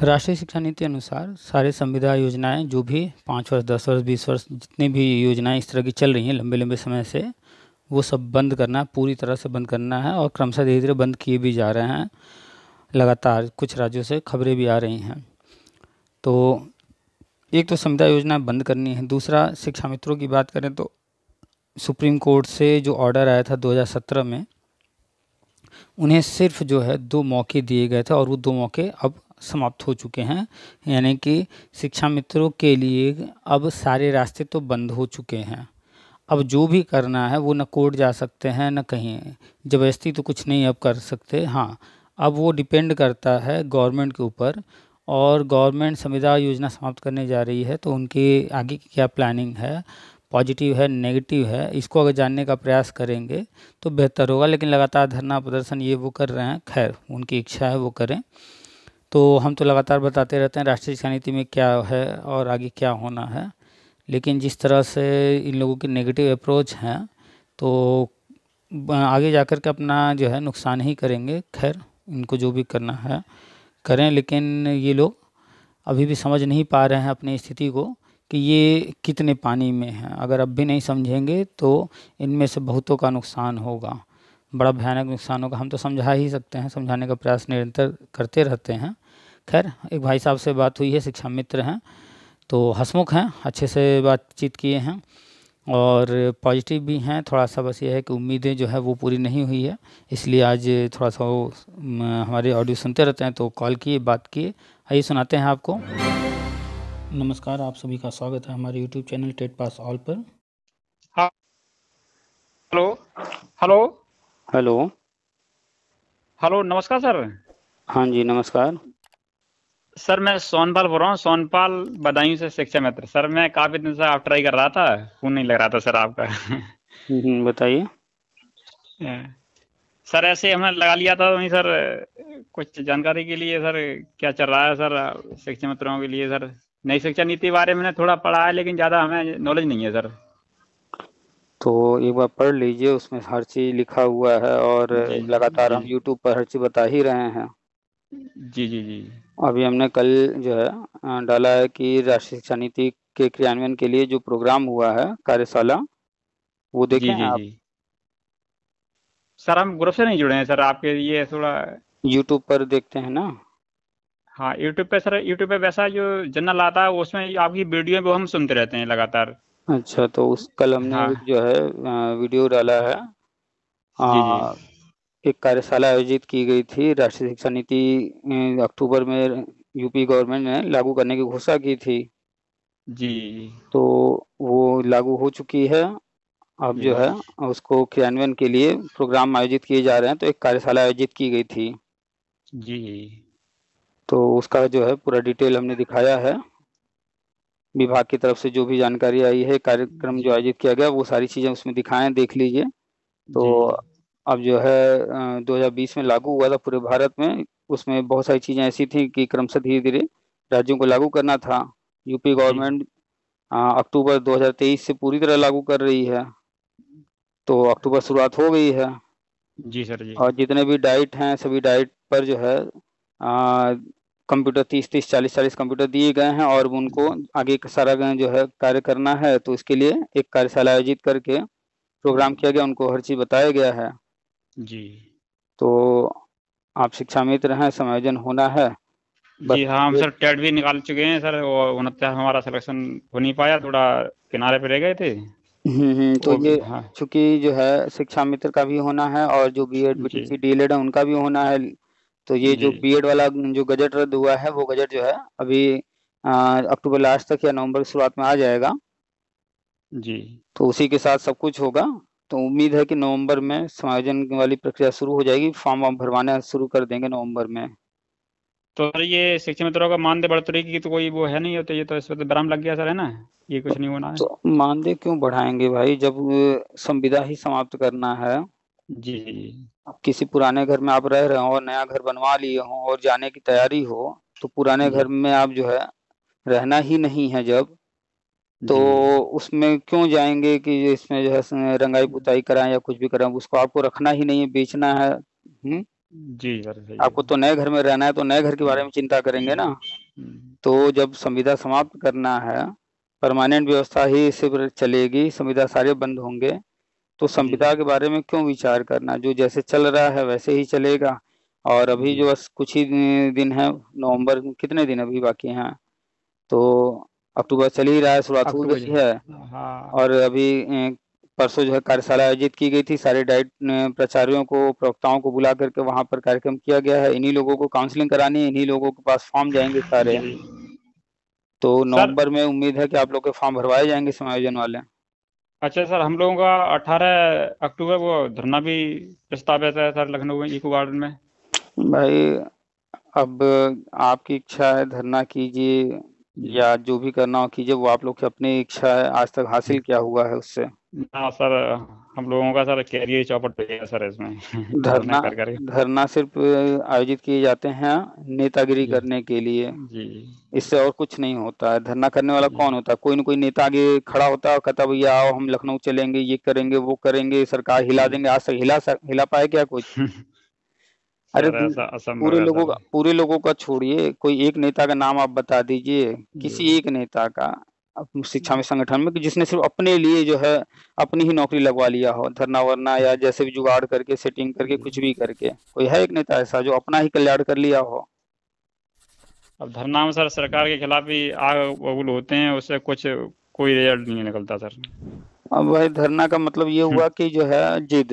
राष्ट्रीय शिक्षा नीति अनुसार सारे संविदा योजनाएं जो भी 5 वर्ष 10 वर्ष 20 वर्ष जितनी भी योजनाएं इस तरह की चल रही हैं लंबे लंबे समय से, वो सब बंद करना, पूरी तरह से बंद करना है। और क्रमशः धीरे धीरे बंद किए भी जा रहे हैं। लगातार कुछ राज्यों से खबरें भी आ रही हैं। तो एक तो संविदा योजना बंद करनी है। दूसरा, शिक्षा मित्रों की बात करें तो सुप्रीम कोर्ट से जो ऑर्डर आया था 2017 में, उन्हें सिर्फ जो है 2 मौके दिए गए थे और वो 2 मौके अब समाप्त हो चुके हैं। यानी कि शिक्षा मित्रों के लिए अब सारे रास्ते तो बंद हो चुके हैं। अब जो भी करना है वो न कोर्ट जा सकते हैं न कहीं, ज़बरदस्ती तो कुछ नहीं अब कर सकते। हाँ, अब वो डिपेंड करता है गवर्नमेंट के ऊपर, और गवर्नमेंट संविदा योजना समाप्त करने जा रही है तो उनकी आगे की क्या प्लानिंग है, पॉजिटिव है नेगेटिव है, इसको अगर जानने का प्रयास करेंगे तो बेहतर होगा। लेकिन लगातार धरना प्रदर्शन ये वो कर रहे हैं, खैर उनकी इच्छा है वो करें। तो हम तो लगातार बताते रहते हैं राष्ट्रीय शिक्षा नीति में क्या है और आगे क्या होना है। लेकिन जिस तरह से इन लोगों की नेगेटिव अप्रोच है तो आगे जाकर के अपना जो है नुकसान ही करेंगे। खैर इनको जो भी करना है करें, लेकिन ये लोग अभी भी समझ नहीं पा रहे हैं अपनी स्थिति को कि ये कितने पानी में हैं। अगर अब भी नहीं समझेंगे तो इनमें से बहुतों का नुकसान होगा, बड़ा भयानक नुकसान होगा। हम तो समझा ही सकते हैं, समझाने का प्रयास निरंतर करते रहते हैं। खैर एक भाई साहब से बात हुई है, शिक्षा मित्र हैं, तो हंसमुख हैं, अच्छे से बातचीत किए हैं और पॉजिटिव भी हैं। थोड़ा सा बस ये है कि उम्मीदें जो है वो पूरी नहीं हुई है, इसलिए आज थोड़ा सा वो हमारे ऑडियो सुनते रहते हैं तो कॉल किए, बात किए। आइए सुनाते हैं आपको। नमस्कार, आप सभी का स्वागत है हमारे YouTube channel TET pass all पर। हाँ। हेलो। हेलो। हेलो। हेलो, नमस्कार सर। हाँ जी नमस्कार। सर मैं सोनपाल बोल रहा हूँ, सोनपाल बदायूं से शिक्षा मित्र। सर मैं काफी दिन से आप ट्राई कर रहा था, फोन नहीं लग रहा था सर आपका। बताइए। सर ऐसे हमने लगा लिया था वहीं सर, कुछ जानकारी के लिए सर, क्या चल रहा है सर शिक्षा मित्रों के लिए सर। नई शिक्षा नीति के बारे में मैंने थोड़ा पढ़ा है लेकिन ज़्यादा हमें नॉलेज नहीं है सर। तो एक बार पढ़ लीजिए, उसमें हर चीज़ लिखा हुआ है और जी लगातार जी हम यूट्यूब पर हर चीज़ बता ही रहे हैं। जी जी जी अभी हमने कल जो है डाला है कि राष्ट्रीय शिक्षा नीति के क्रियान्वयन के लिए जो प्रोग्राम हुआ है कार्यशाला, वो देखें जी जी आप। जी। सर हम ग्रुप से नहीं जुड़े हैं सर, आपके लिए थोड़ा। यूट्यूब पर देखते हैं ना। हाँ, यूट्यूब पे सर, यूट्यूब पे वैसा जो जनरल आता है उसमें आपकी वीडियो वो हम सुनते रहते हैं लगातार। अच्छा, तो उस कल हमने हाँ। एक जो है वीडियो डाला है। जी जी आ, एक कार्यशाला आयोजित की गई थी। राष्ट्रीय शिक्षा नीति अक्टूबर में यूपी गवर्नमेंट ने लागू करने की घोषणा की थी। जी तो वो लागू हो चुकी है। अब जी जो है उसको क्रियान्वयन के लिए प्रोग्राम आयोजित किए जा रहे हैं, तो एक कार्यशाला आयोजित की गई थी। जी तो उसका जो है पूरा डिटेल हमने दिखाया है। विभाग की तरफ से जो भी जानकारी आई है, कार्यक्रम जी जो आयोजित किया गया, वो सारी चीज़ें उसमें दिखाएं, देख लीजिए। तो जी अब जो है 2020 में लागू हुआ था पूरे भारत में। उसमें बहुत सारी चीज़ें ऐसी थी कि क्रमशः धीरे धीरे राज्यों को लागू करना था। यूपी जी गवर्नमेंट अक्टूबर 2023 से पूरी तरह लागू कर रही है। तो अक्टूबर शुरुआत हो गई है जी सर जी। और जितने भी डाइट हैं सभी डाइट पर जो है कंप्यूटर 30-30 40-40 कंप्यूटर दिए गए हैं और उनको आगे का सारा जो है कार्य करना है। तो इसके लिए एक कार्यशाला आयोजित करके प्रोग्राम किया गया, उनको हर चीज़ बताया गया है। जी तो आप शिक्षा मित्र हैं, समायोजन होना है बस। जी। हाँ, हम सर टेट भी निकाल चुके हैं सर, और 69 हमारा सिलेक्शन हो नहीं पाया, थोड़ा किनारे पे रह गए थे। तो वो ये हाँ। चूंकि जो है शिक्षा मित्र का भी होना है और जो बीएड जी बीटीसी डीएलएड है उनका भी होना है। तो ये जी जो बीएड वाला जो गजट रद्द हुआ है, वो गजट जो है अभी अक्टूबर लास्ट तक या नवंबर की शुरुआत में आ जाएगा। जी। तो उसी के साथ सब कुछ होगा। तो उम्मीद है कि नवंबर में समायोजन वाली प्रक्रिया शुरू हो जाएगी, फॉर्म वार्म भरवाना शुरू कर देंगे नवंबर में। तो सर ये शिक्षा मित्रों का मानदेय बढ़ोतरी की तो कोई वो है नहीं होता, ये तो इस वक्त बराम लग गया सर, है ना? ये कुछ नहीं होना है। तो मानदेय क्यों बढ़ाएंगे भाई, जब संविदा ही समाप्त करना है। जी अब किसी पुराने घर में आप रह रहे हो और नया घर बनवा लिए हो और जाने की तैयारी हो, तो पुराने जी घर में आप जो है रहना ही नहीं है जब, तो जी उसमें क्यों जाएंगे कि इसमें जो है रंगाई पुताई कराएं या कुछ भी कराएं। उसको आपको रखना ही नहीं है, बेचना है। जी सर सही है। आपको तो नए घर में रहना है, तो नए घर के बारे में चिंता करेंगे ना। हम्म, तो जब संविदा समाप्त करना है, परमानेंट व्यवस्था ही सिर्फ चलेगी, संविदा सारे बंद होंगे, तो जी संविदा के बारे में क्यों विचार करना, जो जैसे चल रहा है वैसे ही चलेगा। और अभी जी जो बस कुछ ही दिन है, नवंबर में कितने दिन अभी बाकी हैं, तो अक्टूबर चल ही रहा है, शुरुआत हो अक्टूबर गई है। हाँ और अभी परसों जो है कार्यशाला आयोजित की गई थी, सारे डाइट प्राचार्यों को, प्रवक्ताओं को बुला करके वहां पर कार्यक्रम किया गया है। इन्हीं लोगों को काउंसलिंग करानी है, इन्हीं लोगों के पास फॉर्म जाएंगे सारे। जी तो सर। नवंबर में उम्मीद है कि आप लोग के फॉर्म भरवाए जाएंगे समायोजन वाले। अच्छा सर, हम लोगों का 18 अक्टूबर को धरना भी प्रस्तावित है सर, लखनऊ में इको गार्डन में। भाई, अब आपकी इच्छा है, धरना कीजिए जी या जो भी करना हो कीजिए, वो आप लोग की अपनी इच्छा है। आज तक हासिल क्या हुआ है उससे? हाँ सर, हम लोगों का सर कैरियर चौपट हो गया सर इसमें धरना धरना कर कर। धरना सिर्फ आयोजित किए जाते हैं नेतागिरी जी करने के लिए। जी इससे और कुछ नहीं होता है। धरना करने वाला जी कौन होता है? कोई न कोई नेता आगे खड़ा होता है और कहता है भैया आओ हम लखनऊ चलेंगे, ये करेंगे वो करेंगे, सरकार हिला जी देंगे। आज तक हिला पाए क्या कुछ? अरे सर ऐसा असंभव पूरे है लोगों सर। का पूरे लोगों का छोड़िए, कोई एक नेता का नाम आप बता दीजिए, जी किसी एक नेता का शिक्षा में संगठन में, कि जिसने सिर्फ अपने लिए जो है अपनी ही नौकरी लगवा लिया हो, धरना वरना या जैसे भी जुगाड़ करके सेटिंग करके जी। कुछ भी करके। कोई है एक नेता ऐसा जो अपना ही कल्याण कर लिया हो? अब धरना में सर सरकार के खिलाफ ही आग बबूल होते हैं, उससे कुछ कोई रिजल्ट नहीं निकलता सर। अब भाई, धरना का मतलब ये हम्म, हुआ कि जो है जिद।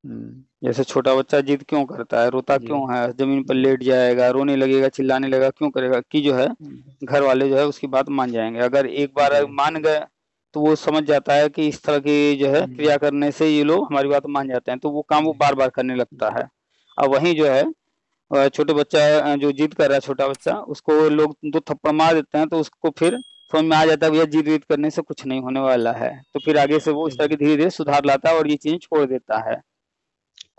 हम्म, जैसे छोटा बच्चा जिद क्यों करता है, रोता जी क्यों है, जमीन पर जी लेट जाएगा, रोने लगेगा, चिल्लाने लगेगा, क्यों करेगा? कि जो है घर वाले जो है उसकी बात मान जाएंगे। अगर एक बार जी मान गए तो वो समझ जाता है कि इस तरह की जो है हम्म, क्रिया करने से ये लोग हमारी बात मान जाते हैं, तो वो काम वो जी बार बार करने लगता जी है। अब वहीं जो है छोटे बच्चा जो जिद कर रहा है, छोटा बच्चा, उसको लोग दो थप्पड़ मार देते हैं तो उसको फिर समझ में आ जाता है भैया जिद विद करने से कुछ नहीं होने वाला है। तो फिर आगे से वो इस तरह की धीरे धीरे सुधार लाता है और ये चीजें छोड़ देता है।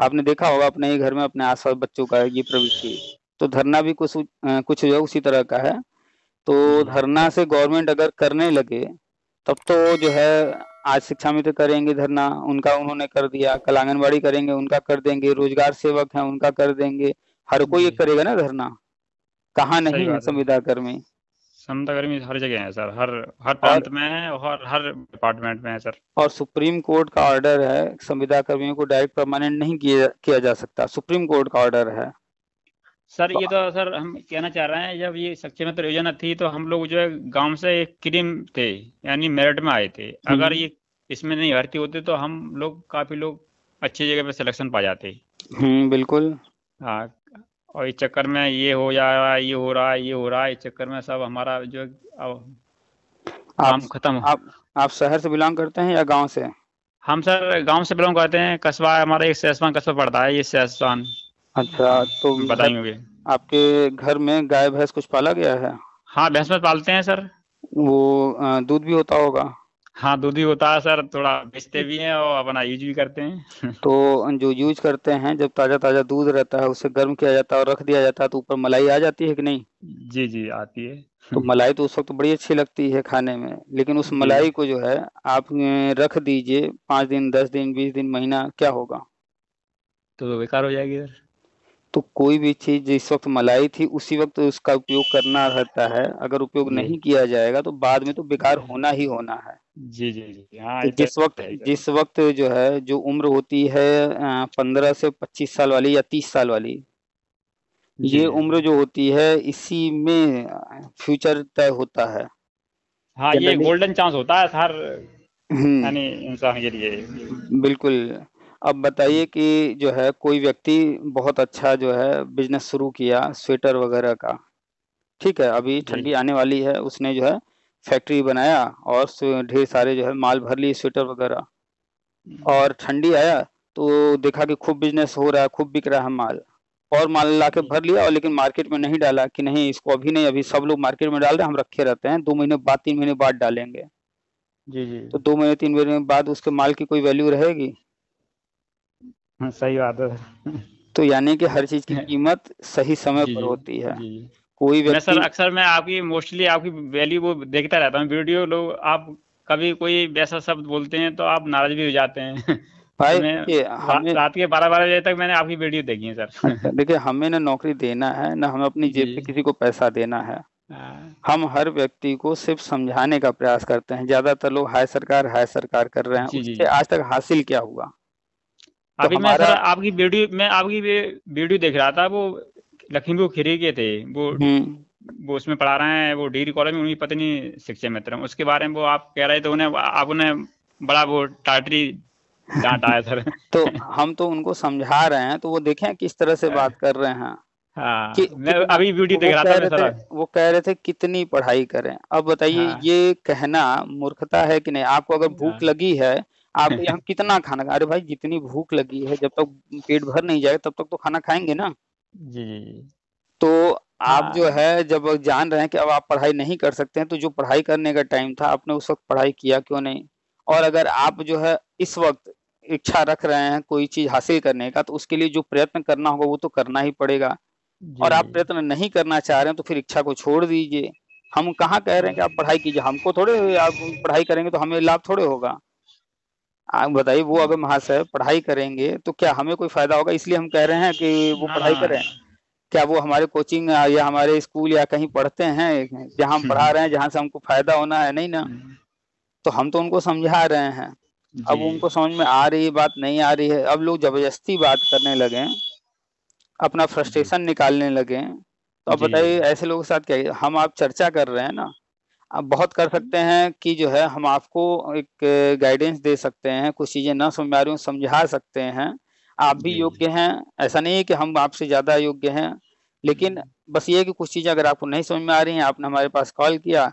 आपने देखा होगा अपने ही घर में अपने आसपास बच्चों का ये प्रवृत्ति। तो धरना भी कुछ जो है उसी तरह का है। तो जी धरना से गवर्नमेंट अगर करने लगे तब तो जो है, आज शिक्षा मित्र करेंगे धरना, उनका उन्होंने कर दिया, कल आंगनबाड़ी करेंगे उनका कर देंगे, रोजगार सेवक हैं उनका कर देंगे, हर कोई एक जी करेगा ना धरना। कहाँ सही नहीं है बात है। संविदा कर्मी? समता गर्मी हर जगह है सर, हर हर और प्रांत में है और हर डिपार्टमेंट में है सर। और सुप्रीम कोर्ट का ऑर्डर है, संविदा कर्मियों को डायरेक्ट परमानेंट नहीं किया किया जा सकता, सुप्रीम कोर्ट का ऑर्डर है। सर तो ये तो सर हम कहना चाह रहे हैं, जब ये सक्षम मित्र योजना थी तो हम लोग जो है गांव से एक क्रीम थे, यानी मेरिट में आए थे। अगर हम्म ये इसमें नहीं भर्ती होते तो हम लोग काफी लोग अच्छी जगह पे सिलेक्शन पा जाते। बिल्कुल। हाँ, और इस चक्कर में ये हो जा रहा है, ये हो रहा है, ये हो रहा है, इस चक्कर में सब हमारा जो है अब आप काम खत्म। आप आप शहर से बिलोंग करते हैं या गांव से? हम सर गांव से बिलोंग करते हैं, कस्बा हमारा एक सहसवान कस्बा पड़ता है, ये सहसवान। अच्छा, हाँ, तो घर बताएंगे। आपके घर में गाय भैंस कुछ पाला गया है? हाँ भैंस में पालते हैं सर। वो दूध भी होता होगा? हाँ दूध ही होता है सर, थोड़ा बेचते भी हैं और अपना यूज भी करते हैं तो जो यूज करते हैं, जब ताजा ताजा दूध रहता है उसे गर्म किया जाता है और रख दिया जाता है तो ऊपर मलाई आ जाती है कि नहीं? जी जी आती है तो मलाई तो उस वक्त बड़ी अच्छी लगती है खाने में, लेकिन उस जी मलाई को जो है आप रख दीजिए 5 दिन, 10 दिन, 20 दिन, महीना, क्या होगा? तो बेकार हो जाएगी सर। तो कोई भी चीज जिस वक्त मलाई थी उसी वक्त उसका उपयोग करना रहता है। अगर उपयोग जी नहीं किया जाएगा तो बाद में तो बेकार जी होना ही होना है। जी जी जी हाँ तो ये तो है सर। जिस वक्त जो है जो उम्र होती है 15 से 25 साल वाली या 30 साल वाली, जी ये उम्र जो होती है इसी में फ्यूचर तय होता है हाँ, ये जनरली। गोल्डन चांस होता है हर हम्म यानी इंसान के लिए। बिल्कुल। अब बताइए कि जो है कोई व्यक्ति बहुत अच्छा जो है बिजनेस शुरू किया स्वेटर वगैरह का, ठीक है, अभी जी ठंडी आने वाली है, उसने जो है फैक्ट्री बनाया और ढेर सारे जो है माल भर लिए स्वेटर वगैरह। और ठंडी आया तो देखा कि खूब बिजनेस हो रहा है, खूब बिक रहा है माल, और माल ला के जी भर लिया, और लेकिन मार्केट में नहीं डाला कि नहीं इसको अभी नहीं, अभी सब लोग मार्केट में डाल रहे हैं, हम रखे रहते हैं 2 महीने बाद 3 महीने बाद डालेंगे। जी जी तो 2 महीने 3 महीने बाद उसके माल की कोई वैल्यू रहेगी? हाँ, सही बात है तो यानी कि हर चीज की कीमत सही समय जी पर जी होती है। जी कोई मैं सर व्यक्ति अक्सर मैं आपकी मोस्टली आपकी वैल्यू वो देखता रहता हूँ वीडियो, लोग आप कभी कोई वैसा शब्द बोलते हैं तो आप नाराज भी हो जाते हैं भाई मैं देखिए हमें, रात के 12 बजे तक मैंने आपकी वीडियो देखी है अच्छा सर। देखिए हमें ना नौकरी देना है ना हमें अपनी जेब जी। से किसी को पैसा देना है। हाँ, हम हर व्यक्ति को सिर्फ समझाने का प्रयास करते हैं। ज्यादातर लोग हाय सरकार कर रहे हैं, जी जी उससे जी। आज तक हासिल क्या हुआ? तो अभी मैं सर हमारा, आपकी वीडियो देख रहा था, वो लखीमपुर खीरी के थे हम्म, वो उसमें पढ़ा रहे हैं, वो डिग्री कॉलेज में, उनकी पत्नी शिक्षा मित्र हैं। उसके बारे में वो आप कह रहे थे, उन्हें आप उन्हें बड़ा वो टाटरी डांटा है सर। तो हम तो उनको समझा रहे हैं, तो वो देखें किस तरह से बात कर रहे हैं कि हाँ, मैं कितना। अभी वीडियो देख वो रहा था कह मैं रहे थे सर। वो कह रहे थे कितनी पढ़ाई करें। अब बताइए हाँ ये कहना मूर्खता है कि नहीं? आपको अगर भूख हाँ। लगी है, आप यहाँ कितना खाना अरे भाई जितनी भूख लगी है, जब तक पेट भर नहीं जाए तब तक तो खाना खाएंगे ना। जी जी जी। तो आप जो हाँ है जब जान रहे हैं कि अब आप पढ़ाई नहीं कर सकते हैं, तो जो पढ़ाई करने का टाइम था आपने उस वक्त पढ़ाई किया क्यों नहीं? और अगर आप जो है इस वक्त इच्छा रख रहे हैं कोई चीज हासिल करने का, तो उसके लिए जो प्रयत्न करना होगा वो तो करना ही पड़ेगा। जी और आप जी। प्रयत्न नहीं करना चाह रहे हैं तो फिर इच्छा को छोड़ दीजिए। हम कहाँ कह रहे हैं कि आप पढ़ाई कीजिए, हमको थोड़े, आप पढ़ाई करेंगे तो हमें लाभ थोड़े होगा। आप बताइए, वो अगर महाशय पढ़ाई करेंगे तो क्या हमें कोई फायदा होगा? इसलिए हम कह रहे हैं कि वो ना ना। पढ़ाई करें। क्या वो हमारे कोचिंग या हमारे स्कूल या कहीं पढ़ते हैं जहाँ हम पढ़ा रहे हैं, जहाँ से हमको फायदा होना है? नहीं ना। तो हम तो उनको समझा रहे हैं। जी। अब उनको समझ में आ रही है बात, नहीं आ रही है, अब लोग जबरदस्ती बात करने लगे, अपना जी फ्रस्ट्रेशन निकालने लगे। तो अब जी बताइए ऐसे लोगों के साथ क्या है? हम आप चर्चा कर रहे हैं ना। आप बहुत कर सकते हैं कि जो है हम आपको एक गाइडेंस दे सकते हैं, कुछ चीजें ना समझ में आ रही हो समझा सकते हैं। आप भी जी। योग्य हैं, ऐसा नहीं है कि हम आपसे ज्यादा योग्य हैं। लेकिन बस ये है कि कुछ चीजें अगर आपको नहीं समझ में आ रही हैं, आपने हमारे पास कॉल किया,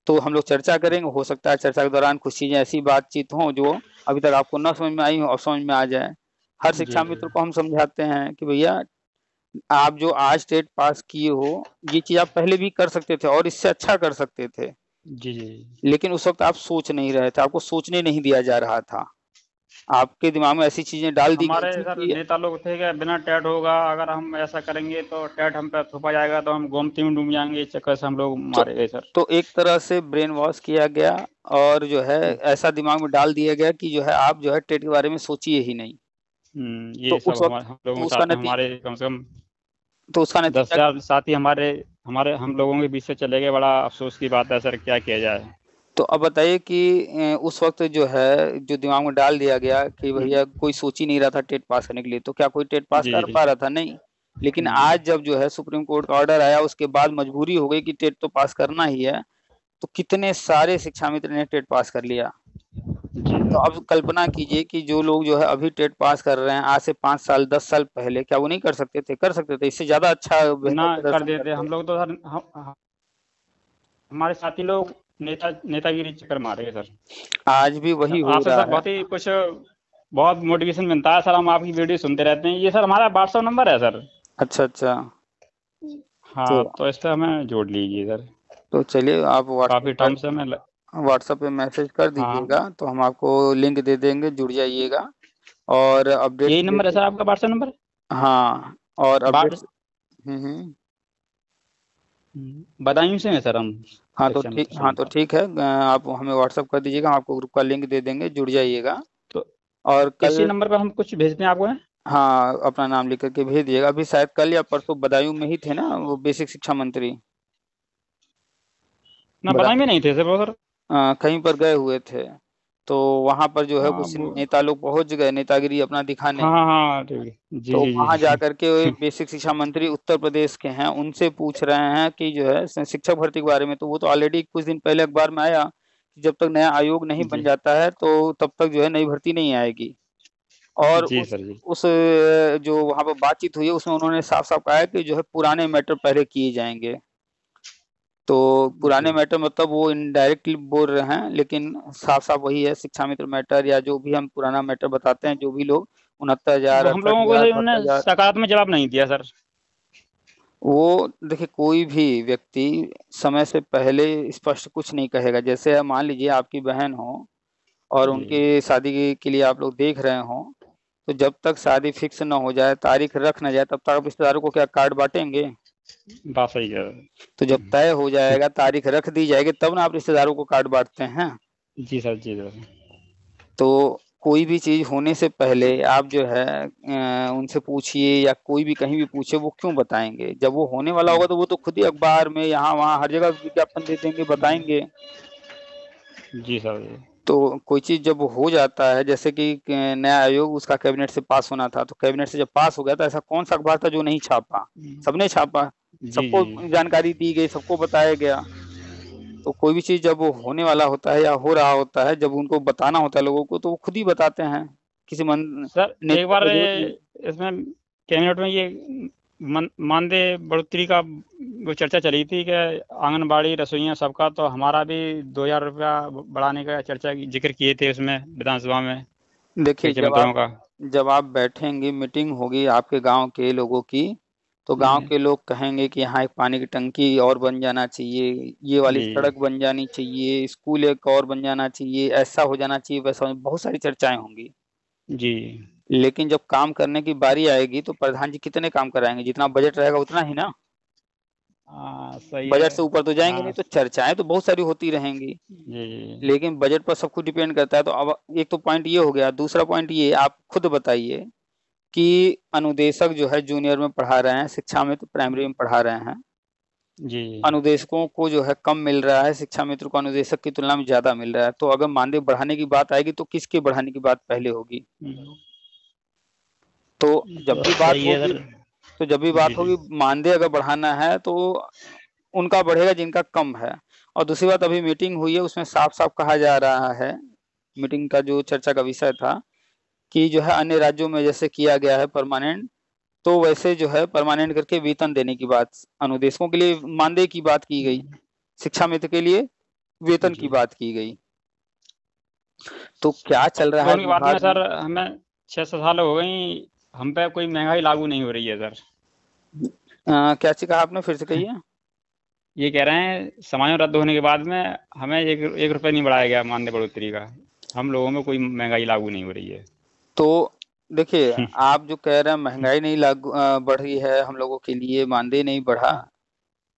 तो हम लोग चर्चा करेंगे। हो सकता है चर्चा के दौरान कुछ चीजें ऐसी बातचीत हों जो अभी तक आपको ना समझ में आई हो और समझ में आ जाए। हर जी शिक्षा मित्र को हम समझाते हैं कि भैया आप जो आज टेट पास किए हो, ये चीज आप पहले भी कर सकते थे और इससे अच्छा कर सकते थे। जी जी। लेकिन उस वक्त आप सोच नहीं रहे थे, आपको सोचने नहीं दिया जा रहा था। आपके दिमाग में ऐसी चीजें डाल दी गई हमारे थी सर कि नेता लोग थे कि बिना टेट होगा, अगर हम ऐसा करेंगे तो टेट हम पे थोपा जाएगा, तो हम गोमती में डूब जाएंगे। इस चक्कर से हम लोग तो मारे गए सर। तो एक तरह से ब्रेन वॉश किया गया और जो है ऐसा दिमाग में डाल दिया गया कि जो है आप जो है टेट के बारे में सोचिए ही नहीं। तो ये सब उस वक्त हम लोगों तो के उसका साथ में, नती हमारे कम से कम तो उसका दस नतीजा, हजार साथी हमारे हमारे हम लोगों के बीच से चले गए। बड़ा अफसोस की बात है सर, क्या किया जाए। तो अब बताइए कि उस वक्त जो है जो दिमाग में डाल दिया गया कि भैया कोई सोच ही नहीं रहा था टेट पास करने के लिए, तो क्या कोई टेट पास जी कर जी। पा रहा था? नहीं। लेकिन आज जब जो है सुप्रीम कोर्ट का ऑर्डर आया, उसके बाद मजबूरी हो गई कि टेट तो पास करना ही है, तो कितने सारे शिक्षा मित्र ने टेट पास कर लिया। जी तो सर। अब कल्पना कीजिए कि जो लोग जो है अभी टेट पास कर रहे हैं, आज से 5 साल 10 साल पहले क्या वो नहीं कर सकते थे? कर सकते थे, इससे ज्यादा अच्छा ना बेहतर कर प्रदर्शन देते हम करते। लोग तो सर। हमारे साथी लोग नेतागिरी चक्कर मारे गए सर। आज भी वही हो आपसे रहा सर है। बहुत मोटिवेशन मिलता है सर। हम आपकी वीडियो सुनते रहते हैं। ये सर हमारा व्हाट्सअप नंबर है सर। अच्छा अच्छा। तो हाँ, तो इस पर हमें जोड़ लीजिए सर। तो चलिए आप काफी टाइम से हमें व्हाट्सएप पे मैसेज कर हाँ, दीजिएगा, तो हम आपको लिंक दे देंगे, जुड़ जाइएगा और अपडेट्स यही नंबर है देते। सर आपका व्हाट्सएप नंबर। हाँ, और बाट अपडेट्स। हम्म। बदायूं से है सर हम। शिक्षा मित्र हाँ तो संस्था। ठीक है, आप हमें व्हाट्सअप कर दीजिएगा, हम आपको ग्रुप का लिंक दे देंगे, जुड़ जाइएगा। तो और इसी कल, नंबर पर हम कुछ भेजते हैं आपको है? हाँ अपना नाम लिख करके भेज दिएगा। अभी शायद कल या परसों बदायूं में ही थे ना वो बेसिक शिक्षा मंत्री, ना, बदा बदायूं में नहीं थे सर वो सर। कहीं पर गए हुए थे। तो वहां पर जो है हाँ कुछ वो। नेता लोग पहुंच गए नेतागिरी अपना दिखाने। हाँ हाँ हाँ, ठीक है। जी तो जी वहां जी। जाकर के बेसिक शिक्षा मंत्री उत्तर प्रदेश के हैं, उनसे पूछ रहे हैं कि जो है शिक्षक भर्ती के बारे में। तो वो तो ऑलरेडी कुछ दिन पहले अखबार में आया कि जब तक नया आयोग नहीं बन जी जाता है तो तब तक जो है नई भर्ती नहीं आएगी। और जी सर जी। उस जो वहां पर बातचीत हुई है उसमें उन्होंने साफ साफ कहा है कि जो है पुराने मैटर पहले किए जाएंगे। तो पुराने जी मैटर मतलब वो इनडायरेक्टली बोल रहे हैं, लेकिन साफ साफ वही है, शिक्षा मित्र मैटर या जो भी हम पुराना मैटर बताते हैं, जो भी लोग 69,000, वो हम अड़सठ लोगों को हजार सर बहत्तर उन्होंने हजार सकारात्मक जवाब नहीं दिया सर। वो देखिए कोई भी व्यक्ति समय से पहले स्पष्ट कुछ नहीं कहेगा। जैसे मान लीजिए आपकी बहन हो और जी। उनकी शादी के लिए आप लोग देख रहे हो, तो जब तक शादी फिक्स ना हो जाए, तारीख रख ना जाए, तब तक आप रिश्तेदारों को क्या कार्ड बांटेंगे? बात सही है। तो जब तय हो जाएगा, तारीख रख दी जाएगी, तब ना आप रिश्तेदारों को कार्ड बांटते हैं। जी सर जी सर। तो कोई भी चीज होने से पहले आप जो है उनसे पूछिए या कोई भी कहीं भी पूछे, वो क्यों बताएंगे? जब वो होने वाला होगा तो वो तो खुद ही अखबार में यहाँ वहाँ हर जगह विज्ञापन दे देंगे, बताएंगे। जी सर। तो कोई चीज जब हो जाता है, जैसे कि नया आयोग उसका कैबिनेट से पास होना था, तो कैबिनेट से जब पास हो गया तो ऐसा कौन सा अखबार था जो नहीं छापा? सबने छापा, जी सबको जी। जानकारी दी गई, सबको बताया गया। तो कोई भी चीज जब वो होने वाला होता है या हो रहा होता है, जब उनको बताना होता है लोगों को, तो वो खुद ही बताते हैं, किसी सर एक नेता बार का जरूरत नहीं। इसमें कैबिनेट में ये मानदेय बढ़ोतरी का वो चर्चा चली थी कि आंगनबाड़ी रसोइयाँ सबका, तो हमारा भी 2,000 रुपया बढ़ाने का चर्चा की जिक्र किए थे उसमें विधानसभा में देखिए, शिक्षा मित्रों का। जब आप बैठेंगे, मीटिंग होगी आपके गांव के लोगों की, तो गांव जी के लोग कहेंगे कि यहाँ एक पानी की टंकी और बन जाना चाहिए, ये वाली जी सड़क बन जानी चाहिए, स्कूल एक और बन जाना चाहिए, ऐसा हो जाना चाहिए, वैसा, बहुत सारी चर्चाएं होंगी। जी। लेकिन जब काम करने की बारी आएगी तो प्रधान जी कितने काम कराएंगे? जितना बजट रहेगा उतना ही ना। हाँ सही है। बजट से ऊपर तो जाएंगे नहीं, हाँ तो चर्चाएं तो बहुत सारी होती रहेंगी। जी लेकिन बजट पर सब कुछ डिपेंड करता है। तो अब एक तो पॉइंट ये हो गया, दूसरा पॉइंट ये, आप खुद बताइए कि अनुदेशक जो है जूनियर में पढ़ा रहे हैं, शिक्षा मित्र प्राइमरी में पढ़ा रहे हैं, जी। अनुदेशकों को जो है कम मिल रहा है, शिक्षा मित्र को अनुदेशक की तुलना में ज्यादा मिल रहा है। तो अगर मानदेय बढ़ाने की बात आएगी तो किसके बढ़ाने की बात पहले होगी? हम्म, तो जब तो भी बात सही है होगी सर। तो जब भी जी बात जी। होगी मानदेय अगर बढ़ाना है तो उनका बढ़ेगा जिनका कम है। और दूसरी बात, अभी मीटिंग हुई है, उसमें साफ साफ कहा जा रहा है, मीटिंग का जो चर्चा का विषय था, कि जो है अन्य राज्यों में जैसे किया गया है परमानेंट, तो वैसे जो है परमानेंट करके वेतन देने की बात, अनुदेशकों के लिए मानदेय की बात की गई, शिक्षा मित्र के लिए वेतन की जी। बात की गई। तो क्या चल रहा तो है उनकी बात में विभाग में? सर हमें 6 7 साल हो गई, हम पे कोई महंगाई लागू नहीं हो रही है सर। क्या चीज कहा आपने, फिर से कहिए। ये कह रहे हैं समायोजन रद्द होने के बाद में हमें एक रुपये नहीं बढ़ाया गया मानदेय बढ़ोतरी का। हम लोगों में कोई महंगाई लागू नहीं हो रही है। तो देखिए, आप जो कह रहे हैं महंगाई नहीं लागू बढ़ रही है हम लोगों के लिए, मानदेय नहीं बढ़ा,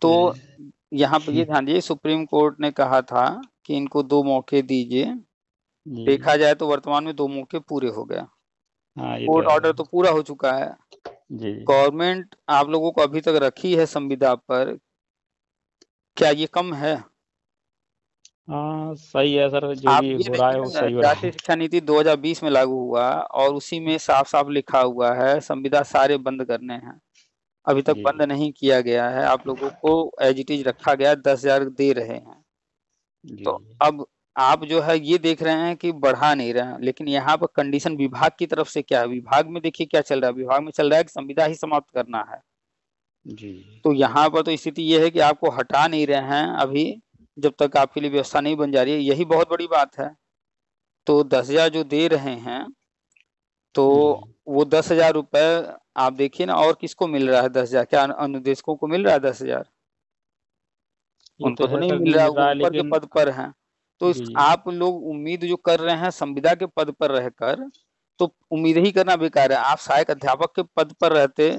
तो जी यहाँ पे ये ध्यान दीजिए, सुप्रीम कोर्ट ने कहा था कि इनको 2 मौके दीजिए। जी। देखा जाए तो वर्तमान में 2 मौके पूरे हो गए, हाँ ये तो कोर्ट ऑर्डर है। तो पूरा हो चुका है। जी। गवर्नमेंट आप लोगों को अभी तक रखी है संविदा पर, क्या ये कम है? हाँ सही है सर, जो आप भी ये हो रहा है वो देखिए ना, सही हो रहा राष्ट्रीय है। शिक्षा नीति 2020 में लागू हुआ और उसी में साफ साफ लिखा हुआ है संविदा सारे बंद करने हैं। अभी तक जी बंद नहीं किया गया है, आप लोगों को एज इट इज रखा गया, 10,000 दे रहे हैं। जी। तो अब आप जो है ये देख रहे हैं कि बढ़ा नहीं रहे हैं, लेकिन यहाँ पर कंडीशन विभाग की तरफ से क्या है? विभाग में देखिए क्या चल रहा है, विभाग में चल रहा है कि संविदा ही समाप्त करना है। जी तो यहाँ पर तो स्थिति ये है कि आपको हटा नहीं रहे हैं अभी, जब तक आपके लिए व्यवस्था नहीं बन जा रही है, यही बहुत बड़ी बात है। तो 10,000 जो दे रहे हैं, तो जी। वो 10,000 रुपये आप देखिए ना, और किसको मिल रहा है 10,000? क्या अनुदेशकों को मिल रहा है 10,000? ये तो उनको तो है नहीं सर, मिल नहीं रहा, मिल वो रहा है ऊपर के लेकिन। पद पर हैं। तो जी आप लोग उम्मीद जो कर रहे हैं संविदा के पद पर रहकर, तो उम्मीद ही करना बेकार है। आप सहायक अध्यापक के पद पर रहते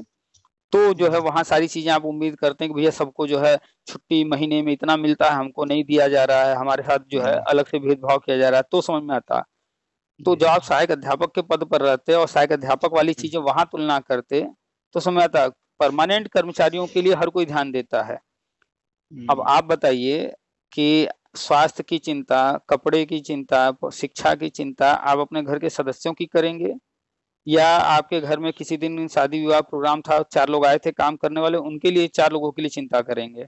तो जो है वहाँ सारी चीजें आप उम्मीद करते हैं कि भैया सबको जो है छुट्टी महीने में इतना मिलता है, हमको नहीं दिया जा रहा है, हमारे साथ जो है अलग से भेदभाव किया जा रहा है, तो समझ में आता। तो जब आप जी। सहायक अध्यापक के पद पर रहते और सहायक अध्यापक वाली चीजें वहां तुलना करते, तो समझ में आता। परमानेंट कर्मचारियों के लिए हर कोई ध्यान देता है। अब हम्म, आप बताइए कि स्वास्थ्य की चिंता, कपड़े की चिंता, शिक्षा की चिंता आप अपने घर के सदस्यों की करेंगे, या आपके घर में किसी दिन शादी विवाह प्रोग्राम था, 4 लोग आए थे काम करने वाले, उनके लिए 4 लोगों के लिए चिंता करेंगे?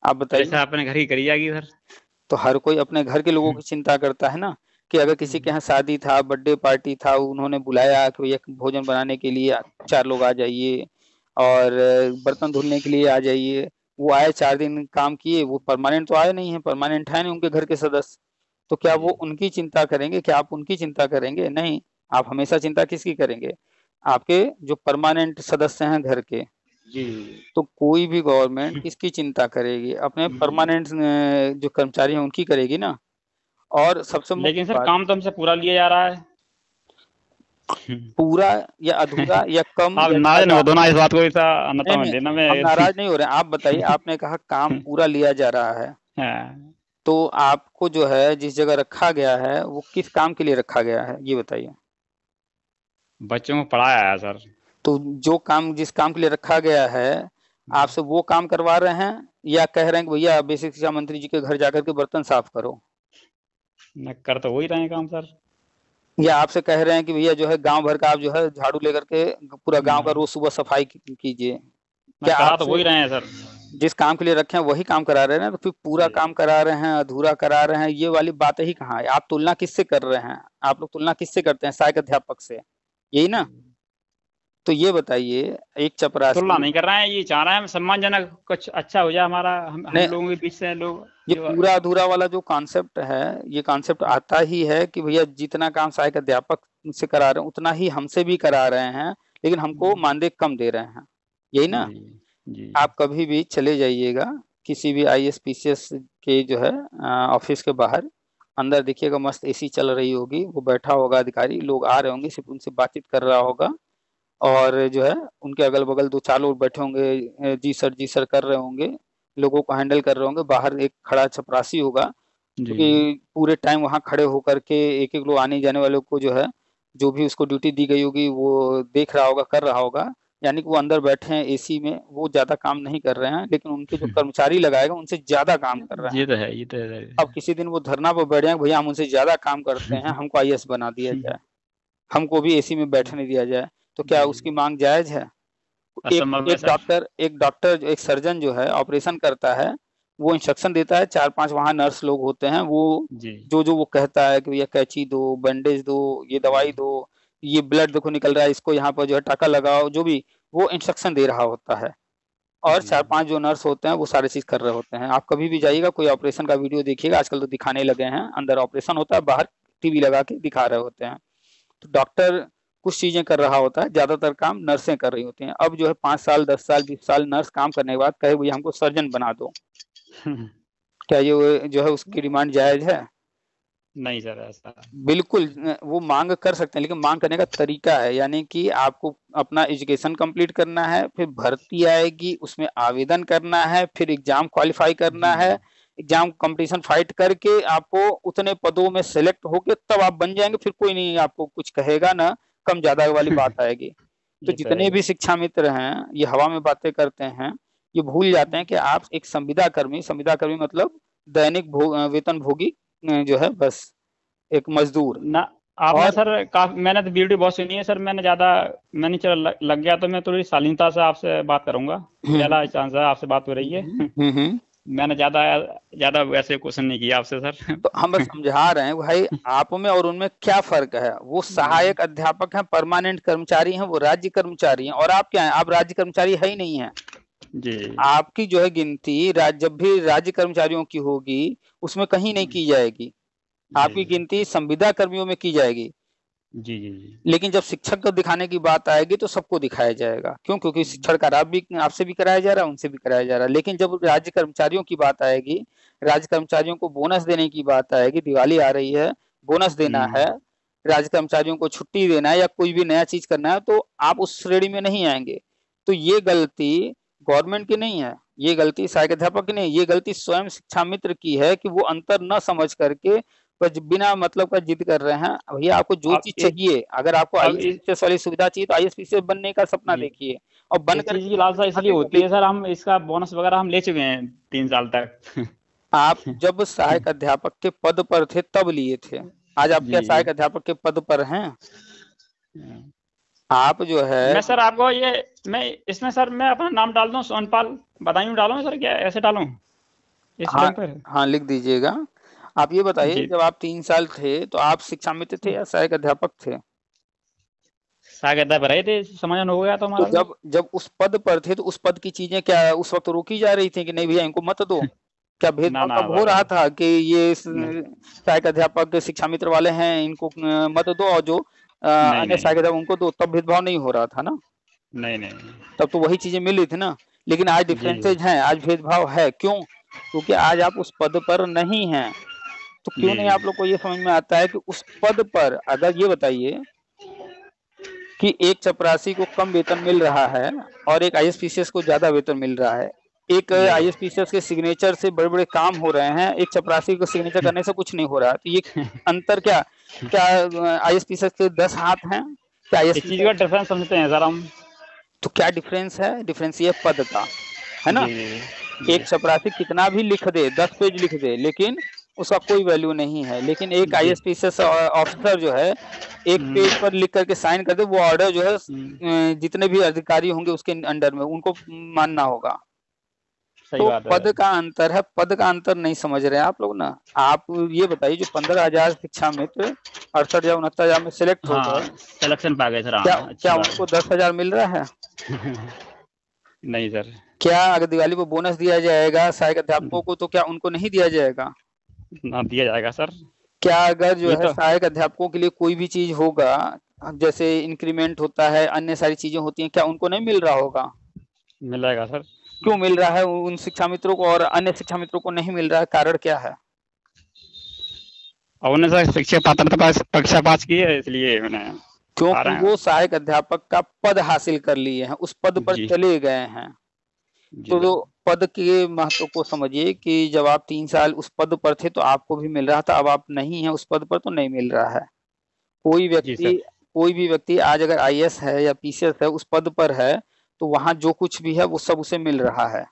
आप बताइए। चर्चा अपने घर ही करी जाएगी सर। तो हर कोई अपने घर के लोगों की चिंता करता है ना, कि अगर किसी के यहाँ शादी था, बर्थडे पार्टी था, उन्होंने बुलाया कि भैया भोजन बनाने के लिए 4 लोग आ जाइए, और बर्तन धुलने के लिए आ जाइए। वो आए, 4 दिन काम किए, वो परमानेंट तो आए नहीं है, परमानेंट है नहीं उनके घर के सदस्य। तो क्या वो जी उनकी चिंता करेंगे? क्या आप उनकी चिंता करेंगे? नहीं। आप हमेशा चिंता किसकी करेंगे? आपके जो परमानेंट सदस्य हैं घर के। जी। तो कोई भी गवर्नमेंट किसकी चिंता करेगी? अपने परमानेंट जो कर्मचारी हैं उनकी करेगी ना। और सबसे मुख्य लेकिन सर बात, काम तो हमसे पूरा लिया जा रहा है। पूरा या अधूरा या कम आप या नाराज न ज्यादा? हो दो ना, इस बात को ऐसा नहीं अन्यथा मत नहीं, लेना हम मैं। नाराज नहीं हो रहे हैं। आप बताइए, आपने कहा काम पूरा लिया जा रहा है, हाँ तो आपको जो है जिस जगह रखा गया है वो किस काम के लिए रखा गया है, ये बताइए। बच्चों को पढ़ाया है सर। तो जो काम जिस काम के लिए रखा गया है आपसे वो काम करवा रहे हैं, या कह रहे हैं कि भैया बेसिक शिक्षा मंत्री जी के घर जाकर के बर्तन साफ करो, न कर तो हो ही रहे हैं काम सर। या आपसे कह रहे हैं कि भैया जो है गांव भर का आप जो है झाड़ू लेकर के पूरा गांव का न रोज सुबह सफाई कीजिए। न क्या करा तो हो आपसे ही रहे हैं सर। जिस काम के लिए रखे हैं वही काम करा रहे हैं ना, तो फिर पूरा जी। काम करा रहे हैं अधूरा करा रहे हैं, ये वाली बात ही कहाँ है। आप तुलना किससे कर रहे हैं, आप लोग तुलना किससे करते हैं, सहायक अध्यापक से, यही ना। तो ये बताइए एक तुलना चपरासी नहीं कर रहे हैं, ये चाह रहे हैं हम सम्मानजनक कुछ अच्छा हो जाए हमारा, हम ने लोगों के बीच से लोग ये जो। पूरा अधूरा वाला जो कॉन्सेप्ट है, ये कॉन्सेप्ट आता ही है कि भैया जितना काम सहायक अध्यापक से करा रहे हैं उतना ही हमसे भी करा रहे हैं, लेकिन हमको मानदेय कम दे रहे हैं, यही ना। जी जी। आप कभी भी चले जाइएगा किसी भी आईएएस पीसीएस के जो है ऑफिस के बाहर, अंदर देखिएगा मस्त एसी चल रही होगी, वो बैठा होगा अधिकारी, लोग आ रहे होंगे, सिर्फ उनसे बातचीत कर रहा होगा, और जो है उनके अगल बगल दो चार लोग बैठे होंगे, जी सर कर रहे होंगे, लोगों को हैंडल कर रहे होंगे। बाहर एक खड़ा चपरासी होगा, जी। क्योंकि पूरे टाइम वहां खड़े होकर के एक एक लोग आने जाने वालों को जो है जो भी उसको ड्यूटी दी गई होगी वो देख रहा होगा, कर रहा होगा। यानी कि वो अंदर बैठे हैं एसी में, वो ज्यादा काम नहीं कर रहे हैं, लेकिन उनके जो कर्मचारी लगाएगा उनसे ज्यादा काम कर रहे हैं। ये तो है, ये तो है। अब किसी दिन वो धरना पर बैठ जाए, भैया हम उनसे ज्यादा काम करते हैं, हमको आईएएस बना दिया जाए, हमको भी एसी में बैठने दिया जाए, तो क्या जी। उसकी मांग जायज है। एक असंभव है एक सर। डॉक्टर एक डॉक्टर एक सर्जन जो है ऑपरेशन करता है, वो इंस्ट्रक्शन देता है, चार पांच वहां नर्स लोग होते हैं, वो जी। जो जो वो कहता है कि भैया कैंची दो, बैंडेज दो, ये दवाई दो, ये ब्लड देखो निकल रहा है, इसको यहाँ पर जो है टाका लगाओ, जो भी वो इंस्ट्रक्शन दे रहा होता है, और जी। चार पांच जो नर्स होते हैं वो सारी चीज कर रहे होते हैं। आप कभी भी जाइएगा कोई ऑपरेशन का वीडियो देखिएगा, आजकल तो दिखाने लगे हैं, अंदर ऑपरेशन होता है, बाहर टीवी लगा के दिखा रहे होते हैं। तो डॉक्टर कुछ चीजें कर रहा होता है, ज्यादातर काम नर्सें कर रही होती हैं। अब जो है 5 साल 10 साल 20 साल नर्स काम करने के बाद कहे भैया हमको सर्जन बना दो, क्या ये जो है उसकी डिमांड जायज है। नहीं सर ऐसा। बिल्कुल वो मांग कर सकते हैं, लेकिन मांग करने का तरीका है, यानी कि आपको अपना एजुकेशन कंप्लीट करना है, फिर भर्ती आएगी उसमें आवेदन करना है, फिर एग्जाम क्वालिफाई करना है, जी। एग्जाम कंपटीशन फाइट करके आपको उतने पदों में सेलेक्ट होके तब आप बन जाएंगे, फिर कोई नहीं आपको कुछ कहेगा ना, कम ज्यादा वाली बात आएगी। तो ये तो जितने है। भी शिक्षा मित्र हैं ये हवा में बातें करते हैं, ये भूल जाते हैं कि आप एक संविदा कर्मी मतलब दैनिक वेतन भोगी जो है बस एक मजदूर। ना आपने और सर काफी, मैंने तो वीडियो बहुत सुनी है सर, मैंने ज्यादा, मैंने चलो लग गया तो मैं थोड़ी शालीनता से आपसे बात करूंगा। पहला चांस है आपसे बात हो रही है। हम्म। मैंने ज्यादा ज्यादा वैसे क्वेश्चन नहीं किया आपसे सर। तो हम बस समझा रहे हैं भाई आप में और उनमें क्या फर्क है। वो सहायक अध्यापक हैं, परमानेंट कर्मचारी हैं, वो राज्य कर्मचारी हैं, और आप क्या हैं, आप राज्य कर्मचारी है ही नहीं है। जी आपकी जो है गिनती जब भी राज्य कर्मचारियों की होगी उसमें कहीं नहीं की जाएगी, जी आपकी गिनती संविदा कर्मियों में की जाएगी। जी जी जी। लेकिन जब शिक्षक को दिखाने की बात आएगी तो सबको दिखाया जाएगा, क्यों, क्योंकि शिक्षण का लाभ भी आपसे भी कराया जा रहा है, उनसे भी कराया जा रहा है। लेकिन जब राज्य कर्मचारियों की बात आएगी, राज्य कर्मचारियों को बोनस देने की बात आएगी, दिवाली आ रही है, बोनस देना है, राज्य कर्मचारियों को छुट्टी देना है, या कोई भी नया चीज करना है, तो आप उस श्रेणी में नहीं आएंगे। तो ये गलती गवर्नमेंट की नहीं है, ये गलती सहायक अध्यापक की नहीं, ये गलती स्वयं शिक्षा मित्र की है कि वो अंतर न समझ करके बस बिना मतलब का जिद कर रहे हैं। भैया आपको जो अब चीज चाहिए, अगर आपको अब आईएएस पीसीएस वाली सुविधा चाहिए तो आईएएस पीसीएस बनने का सपना जी, देखिए, और बन इस चीज करके की लालसा इसलिए दिखाते होती कभी। है सर, हम इसका बोनस वगैरह हम ले चुके हैं 3 साल तक। आप जब सहायक अध्यापक के पद पर थे तब लिए थे, आज आप क्या जी। सहायक अध्यापक के पद पर हैं। आप जो है मैं सर आपको ये, मैं इसमें सर मैं अपना नाम डाल दूं, सोनपाल बदायूं डालूं सर, क्या ऐसे डालूं इस हाँ लिंक पर? हाँ लिख दीजिएगा। आप ये बताइए जी। जब आप 3 साल थे तो आप शिक्षा मित्र थे या सहायक अध्यापक थे। सागरदा पर रहे थे, समाधान हो गया था तो हमारा तो। जब जब उस पद पर थे तो उस पद की चीजें क्या उस वक्त रोकी जा रही थी कि नहीं भैया इनको मत दो, क्या ना भेदभाव ना तब हो सर। रहा था कि ये नहीं सहायक अध्यापक शिक्षा मित्र वाले हैं इनको मत दो, और जो नहीं अन्य नहीं सहायक अध्यापक उनको दो, तब भेदभाव नहीं हो रहा था ना। नहीं नहीं। तब तो वही चीजें मिल रही थी ना। लेकिन आज जी डिफरेंसेज हैं, आज भेदभाव है, क्यों, क्योंकि आज आप उस पद पर नहीं हैं। तो क्यों जी। नहीं आप लोग को ये समझ में आता है कि उस पद पर, अगर ये बताइए कि एक चपरासी को कम वेतन मिल रहा है और एक आईएएस पीसीएस को ज्यादा वेतन मिल रहा है, एक जी आईएसपीसीएस के सिग्नेचर से बड़े बड़े काम हो रहे हैं, एक चपरासी को सिग्नेचर करने से कुछ नहीं हो रहा। तो ये अंतर क्या क्या आईएसपीसीएस के 10 हाथ हैं क्या इस चीज़ का आईएसपीसीएस? डिफरेंस समझते हैं सर हम। तो क्या डिफरेंस है? डिफरेंस ये पद का है ना। जी जी एक चपरासी कितना भी लिख दे, 10 पेज लिख दे, लेकिन उसका कोई वैल्यू नहीं है। लेकिन एक जी। आईएसपीसीएस ऑफिसर जो है, एक हम्म, पेज पर लिख करके साइन कर दे, वो ऑर्डर जो है हम्म, जितने भी अधिकारी होंगे उसके अंडर में उनको मानना होगा। सही तो बात है पद सर। का अंतर है, पद का अंतर नहीं समझ रहे हैं आप लोग ना। आप ये बताइए, जो 15,000 शिक्षा मित्र 68,000 69,000 में सिलेक्ट हो हाँ, गए, सिलेक्शन पा गए सर, क्या हाँ, अच्छी क्या बात उनको 10,000 मिल रहा है? है। नहीं सर। क्या अगर दिवाली पर बोनस दिया जाएगा सहायक अध्यापकों को, तो क्या उनको नहीं दिया जाएगा? ना दिया जाएगा सर। क्या अगर जो ये है तो सहायक अध्यापकों के लिए कोई भी चीज होगा, जैसे इंक्रीमेंट होता है, अन्य सारी चीजें होती हैं, क्या उनको नहीं मिल रहा होगा? मिलेगा सर। क्यों मिल रहा है उन शिक्षा मित्रों को और अन्य शिक्षा मित्रों को नहीं मिल रहा है? कारण क्या है? और उन्होंने सर शिक्षक पात्रता परीक्षा पास की है, इसलिए मैंने आ क्योंकि रहे वो हैं। सहायक अध्यापक का पद हासिल कर लिए हैं, उस पद पर जी चले गए हैं। जी तो सर। जो पद के महत्व को समझिए कि जब आप 3 साल उस पद पर थे तो आपको भी मिल रहा था, अब आप नहीं हैं उस पद पर तो नहीं मिल रहा है। कोई जी व्यक्ति, सर। कोई भी व्यक्ति आज अगर आईएएस है या पीसीएस है, उस पद पर है, तो वहां जो कुछ भी है वो सब उसे मिल रहा है।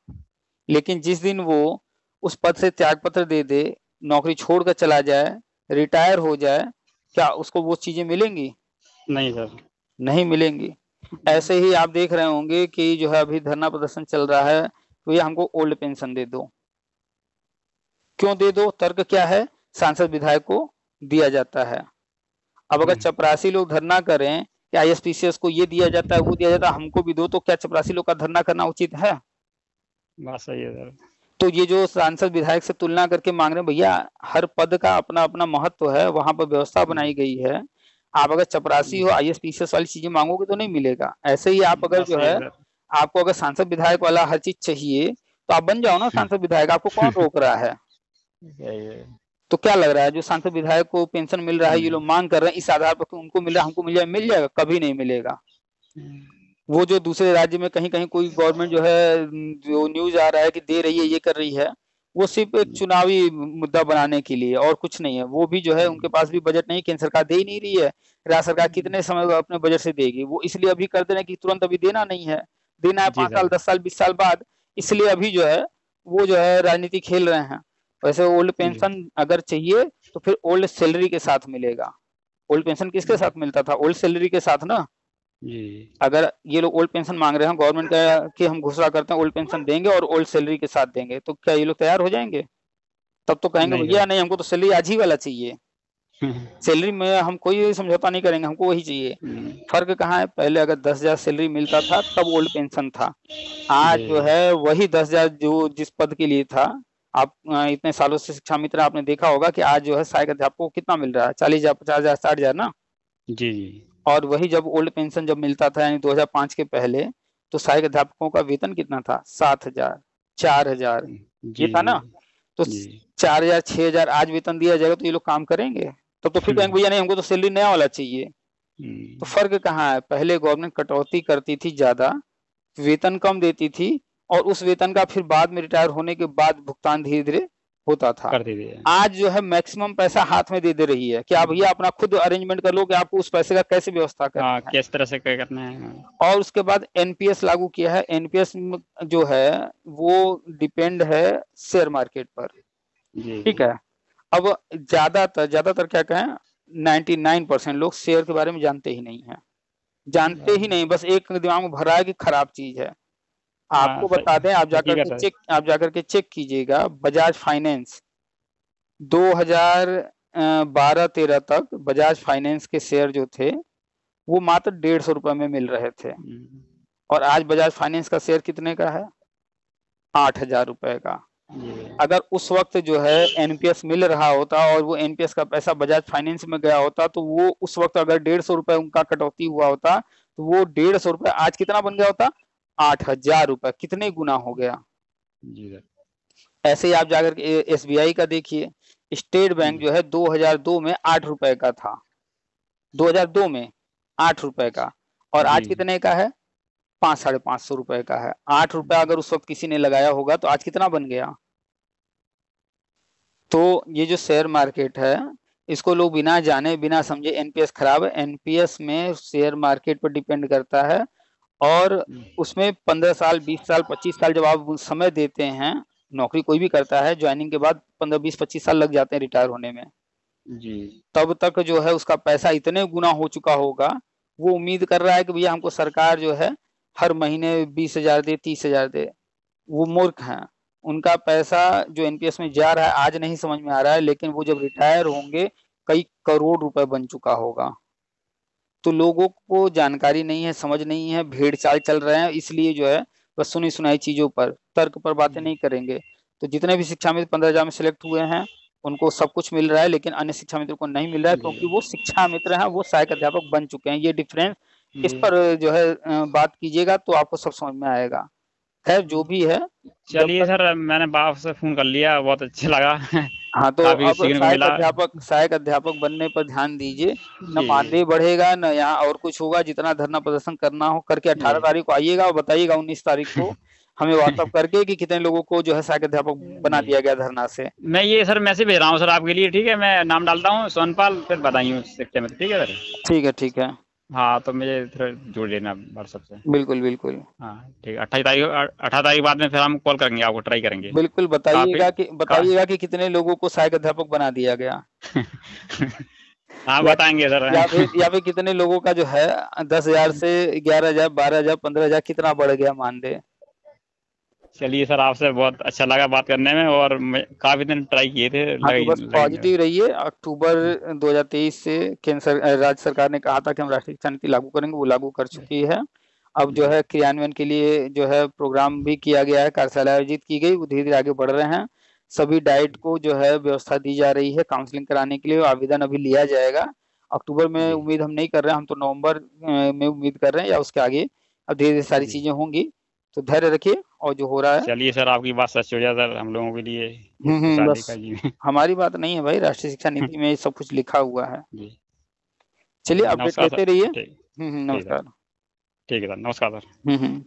लेकिन जिस दिन वो उस पद से त्यागपत्र दे दे, नौकरी छोड़कर चला जाए, रिटायर हो जाए, क्या उसको वो चीजें मिलेंगी? नहीं सर। नहीं मिलेंगी। ऐसे ही आप देख रहे होंगे कि जो है अभी धरना प्रदर्शन चल रहा है, तो ये हमको ओल्ड पेंशन दे दो। क्यों दे दो? तर्क क्या है? सांसद विधायक को दिया जाता है। अब अगर चपरासी लोग धरना करें कि आईएसपीसीएस को ये दिया जाता है वो दिया जाता है, हमको भी दो, तो क्या चपरासी लोग का धरना करना उचित है? बात सही है सर। तो ये जो सांसद विधायक से तुलना करके मांग रहे हैं, भैया हर पद का अपना अपना महत्व है, वहां पर व्यवस्था बनाई गई है। आप अगर चपरासी हो, आईएएस वाली चीजें मांगोगे तो नहीं मिलेगा। ऐसे ही आप अगर बात जो सही है है, सर। आपको अगर सांसद विधायक वाला हर चीज चाहिए, तो आप बन जाओ ना सांसद विधायक, आपको कौन रोक रहा है? सही है। तो क्या लग रहा है जो सांसद विधायक को पेंशन मिल रहा है, ये लोग मांग कर रहे हैं इस आधार पर कि उनको मिल रहा है, हमको मिल जाएगा? कभी नहीं मिलेगा। वो जो दूसरे राज्य में कहीं कहीं कोई गवर्नमेंट जो है, जो न्यूज आ रहा है कि दे रही है, ये कर रही है, वो सिर्फ एक चुनावी मुद्दा बनाने के लिए और कुछ नहीं है। वो भी जो है उनके पास भी बजट नहीं, केंद्र सरकार दे ही नहीं रही है। राज्य सरकार कितने समय अपने बजट से देगी? वो इसलिए अभी कर दे रहे हैं कि तुरंत अभी देना नहीं है, देना है जी 5 साल सर। 10 साल 20 साल बाद। इसलिए अभी जो है वो जो है राजनीति खेल रहे हैं। वैसे ओल्ड जी पेंशन अगर चाहिए तो फिर ओल्ड सैलरी के साथ मिलेगा। ओल्ड पेंशन किसके साथ मिलता था? ओल्ड सैलरी के साथ ना। जी। अगर ये लोग ओल्ड पेंशन मांग रहे हैं, गवर्नमेंट का कि हम घोषणा करते हैं ओल्ड पेंशन देंगे और ओल्ड सैलरी के साथ देंगे, तो क्या ये लोग तैयार हो जाएंगे? तब तो कहेंगे नहीं भैया सर। नहीं, हमको तो सैलरी आज ही वाला चाहिए, सैलरी में हम कोई समझौता नहीं करेंगे, हमको वही चाहिए। फर्क कहाँ है? पहले अगर 10,000 सैलरी मिलता था तब ओल्ड पेंशन था। आज जो जी है वही 10,000 जो जिस पद के लिए था। आप इतने सालों से शिक्षा मित्र आपने देखा होगा कि आज जो है सहायक अध्यापकों को कितना मिल रहा है? 40,000 50,000 60,000 ना। जी जी। और वही जब ओल्ड पेंशन जब मिलता था यानी 2005 के पहले, तो सहायक अध्यापकों का वेतन कितना था? 7,000 4,000 ये जी था जी। ना। तो जी 4,000 6,000 आज वेतन दिया जाएगा तो ये लोग काम करेंगे? तब तो फिर कहेंगे भैया नहीं, हमको तो सैलरी नया वाला चाहिए। तो फर्क कहाँ है? पहले गवर्नमेंट कटौती करती थी ज्यादा, वेतन कम देती थी, और उस वेतन का फिर बाद में रिटायर होने के बाद भुगतान धीरे धीरे होता था। कर दीजिए। आज जो है मैक्सिमम पैसा हाथ में दे रही है कि आप भैया अपना खुद अरेंजमेंट कर लो कि आपको उस पैसे का कैसे व्यवस्था हाँ, करना है। किस तरह से क्या करना है। और उसके बाद एनपीएस लागू किया है। एनपीएस जो है वो डिपेंड है शेयर मार्केट पर। जी ठीक है। अब ज्यादातर ज्यादातर क्या कहें, 99% लोग शेयर के बारे में जानते ही नहीं है, जानते ही नहीं, बस एक दिमाग में भरा है कि खराब चीज है। हाँ, आपको बता दें, हकीकत है। आप जाकर के चेक कीजिएगा, बजाज फाइनेंस 2012-13 तक बजाज फाइनेंस के शेयर जो थे वो मात्र 150 रुपए में मिल रहे थे। और आज बजाज फाइनेंस का शेयर कितने का है? 8,000 रुपए का। अगर उस वक्त जो है एनपीएस मिल रहा होता और वो एनपीएस का पैसा बजाज फाइनेंस में गया होता, तो वो उस वक्त अगर 150 रुपए उनका कटौती हुआ होता, तो वो 150 रुपए आज कितना बन गया होता? 8,000 रुपए। कितने गुना हो गया? जी सर। ऐसे ही आप जाकर के एसबीआई का देखिए। स्टेट बैंक जो है 2002 में 8 रुपए का था, 2002 में 8 रुपए का, और आज जी कितने का है? 500-550 रुपए का है। 8 रुपया अगर उस वक्त किसी ने लगाया होगा तो आज कितना बन गया। तो ये जो शेयर मार्केट है इसको लोग बिना जाने बिना समझे एनपीएस खराब है। एनपीएस में शेयर मार्केट पर डिपेंड करता है और उसमें 15 साल 20 साल 25 साल जब आप समय देते हैं, नौकरी कोई भी करता है ज्वाइनिंग के बाद 15 20 25 साल लग जाते हैं रिटायर होने में जी। तब तक जो है उसका पैसा इतने गुना हो चुका होगा। वो उम्मीद कर रहा है कि भैया हमको सरकार जो है हर महीने 20,000 दे 30,000 दे। वो मूर्ख हैं। उनका पैसा जो एनपीएस में जा रहा है आज नहीं समझ में आ रहा है, लेकिन वो जब रिटायर होंगे कई करोड़ रुपए बन चुका होगा। तो लोगों को जानकारी नहीं है, समझ नहीं है, भेड़ चाल चल रहे हैं, इसलिए जो है बस सुनी सुनाई चीजों पर तर्क पर बातें नहीं करेंगे। तो जितने भी शिक्षा मित्र 15,000 में सिलेक्ट हुए हैं उनको सब कुछ मिल रहा है, लेकिन अन्य शिक्षा मित्र को नहीं मिल रहा है क्योंकि वो शिक्षा मित्र हैं, वो सहायक अध्यापक बन चुके हैं। ये डिफरेंस इस पर जो है बात कीजिएगा तो आपको सब समझ में आएगा। खैर जो भी है, चलिए सर, मैंने बाप से फोन कर लिया, बहुत अच्छा लगा। हाँ तो काफी अब सीखने को मिला। सहायक अध्यापक बनने पर ध्यान दीजिए। न जी। मानदेय बढ़ेगा न यहाँ और कुछ होगा। जितना धरना प्रदर्शन करना हो करके 18 तारीख को आइएगा और बताइएगा 19 तारीख को हमें व्हाट्सअप करके कि कितने लोगों को जो है सहायक अध्यापक बना दिया गया धरना से। मैं ये सर मैसेज भेज रहा हूँ सर आपके लिए, ठीक है। मैं नाम डालता हूँ सोनपाल, फिर बताइए शिक्षा में, ठीक है सर। ठीक है ठीक है। हाँ तो मुझे फिर जोड़ लेना व्हाट्सअप से। बिल्कुल बिल्कुल। हाँ ठीक है। 18 तारीख बाद में फिर हम कॉल करेंगे, आपको ट्राई करेंगे। बिल्कुल बताइएगा कि कितने लोगों को सहायक अध्यापक बना दिया गया। हाँ बताएंगे सर। या फिर कितने लोगों का जो है 10,000 से 11,000 12,000 15,000 कितना बढ़ गया मानदेय। चलिए सर, आपसे बहुत अच्छा लगा बात करने में, और काफी दिन ट्राई किए थे। हाँ तो बस पॉजिटिव रहिए। अक्टूबर 2023 से केंद्र राज्य सरकार ने कहा था कि हम राष्ट्रीय शिक्षा नीति लागू करेंगे, वो लागू कर चुकी है। अब जो है क्रियान्वयन के लिए जो है प्रोग्राम भी किया गया है, कार्यशाला आयोजित की गई, वो धीरे धीरे आगे बढ़ रहे हैं। सभी डाइट को जो है व्यवस्था दी जा रही है काउंसलिंग कराने के लिए। आवेदन अभी लिया जाएगा। अक्टूबर में उम्मीद हम नहीं कर रहे हैं, हम तो नवंबर में उम्मीद कर रहे हैं या उसके आगे। अब धीरे धीरे सारी चीजें होंगी, तो धैर्य रखिए और जो हो रहा है। चलिए सर, आपकी बात सच हो जाए सर हम लोगों के लिए। बस हमारी बात नहीं है भाई, राष्ट्रीय शिक्षा नीति में सब कुछ लिखा हुआ है। चलिए अपडेट करते रहिए। नमस्कार। ठीक है सर, नमस्कार सर।